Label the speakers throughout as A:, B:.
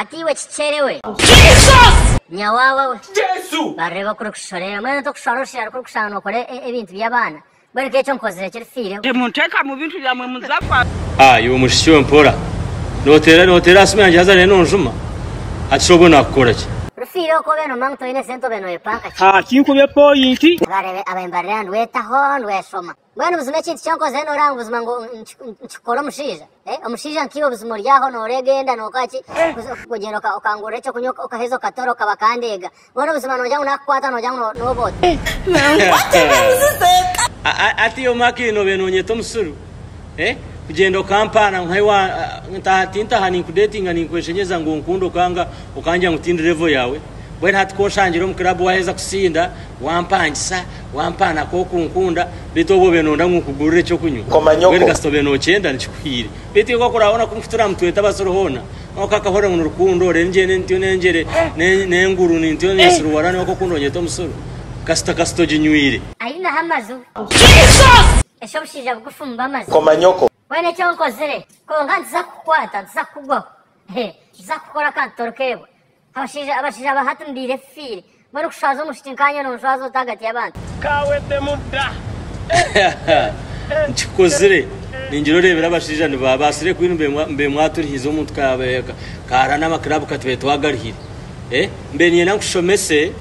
A: atiwe kicherewe
B: Jesus
A: nyawawa
B: Jesu
A: bareba kuri kushorera mwana to kushoroshera kuri kushana okore ebintu by'abana bari kecho nkozere kirifire
C: munteka mu bintu byamwe muzafa
D: yo mushyo mpora notera asime yanje hazane nonjuma atshobona gukora ki
A: rufire ko beno manto ine sento beno epanka
C: kinkubye point
A: barebe abembarira ndwetaho ndwesoma mwana buzime kintu cyankoze no ranga buzima ngo nchikora mushija omushija nkiyo buzimo ryaho no regenda no kaki kugenda okangura cyo kunyoka okahezo katoro kabakandega mwana buzima no jangu nakwata no jangu no bote
D: ati yo makino beno nyeto musuru kugenda kampana nkaiwa ntahatinta hani kudatinga ni kweshenyeza ngo nkundo kanga ukanja ngutindi level yawe bwe hatkoshanjiro mu club waheza kusinda wampangisa wampana ko kunkunda bitobo benonda nkukugurire cyo kunyu bwe gastobe no cyenda nchikwire biti ko kurabona kumfutura mutweta basorohona okakahora mu rukundo renjene ntyo nenjere nenguru ntyo nesuru warane ko kundonye to musoro kasto jinywire
A: aina hamazu
B: Jesus
A: eshobishija gufumba amazi
B: Komanyoko
A: wene cyo nkozere ko nganza kukwata nzakugwa nzakukora kantorokebo abashija bahatundire fire bari kushaza umushikinkanya no nshazo tagati y'abantu
C: kawete muda
D: nchikozere ninjiro rebera abashija ni babasire kwinu mbe mwaturihizo umuntu kabeka karana amaklabu katwetwagarihire mbeniye nankushomese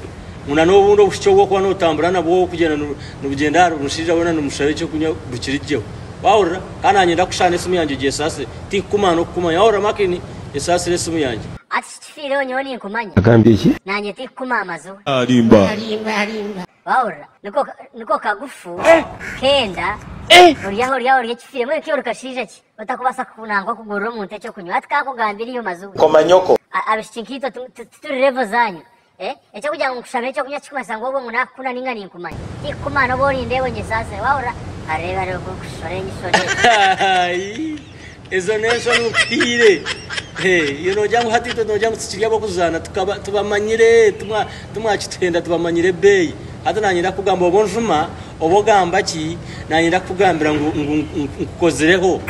D: muna nobundo bushyo bwo kwa notamburana bwo kugenda n'ubugenda rushija bona n'umushabe cyo kunya bukirijeho wawura kana nyenda kushana isimu yanje giye sase tikumano kumanya wawura makini esase isimu yanje
A: ati fire nyoni nkumanya
B: Agambye iki
A: nanye tikuma amazu
B: Arimba
A: wawura niko kagufu kenda uriya kifire mwe cyo rukashije ki utakubasa kunangwa kugurura umuntu cyo kunywa atkakugambira iyo mazu
B: Komanyoko
A: abishinkito turi level zanyu echo kuja ngushabe cyo kunya chikumasa ngo ngo nakuna ninga ninkumanya tikumano bori ndewe nyesase wawura areba rero kushore nyishore
D: ezo nesho nupire yo jangu hatito no jangu tsichiriya bokuzana tubamanyire tumwachitenda tubamanyire beyi hata nanyira kugamba obonjuma obogamba ki nanyira kugambira ngo nkukozereho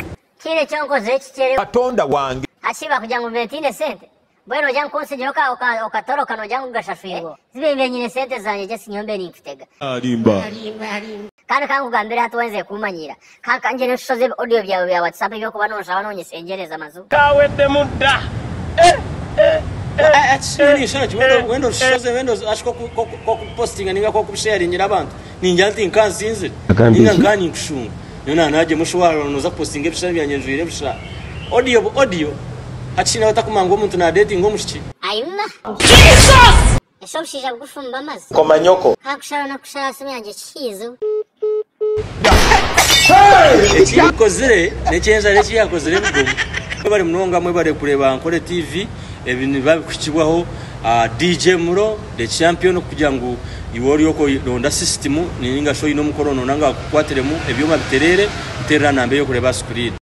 A: kire cyo nkoze kikere
B: Katonda wange
A: ashiba kuja ngo 20 sente bwero jangu konsenyero okatoroka no jangu gashafirwa zibe nyine sente zanye je sinyombe nikutega
B: Arimba
A: kandi kangugambira hatwenze kumanyira kanje neshoze audio byawe bya WhatsApp byo kuba nonsha banonyesengereza amazu
C: kawete muda
D: Actually, shati wendo shoze wendo ashiko ko postinga ninga ko sharingira abantu ninjyanti nkanzinze ninga ngani kushunga nona naje mushwaro noza postinga bishari byanyenjire bisha audio hachina batakumanga umuntu na dating ngo mushiki
A: ayuma
B: Jesus
A: eshobishija gufumba amazi
B: Komanyoko
A: kakushara na kushara simu yanje chizo
D: ekikozere necyenza nekiyakozere bigomo bari munonga mwe bari kureba Nkore TV ebintu babikukibwaho DJ Muro the champion kugira ngo iwori yoko ronda system ninga show ino mukorono nanga kwateremu ebyoma biterere biterana nambe yo kureba screen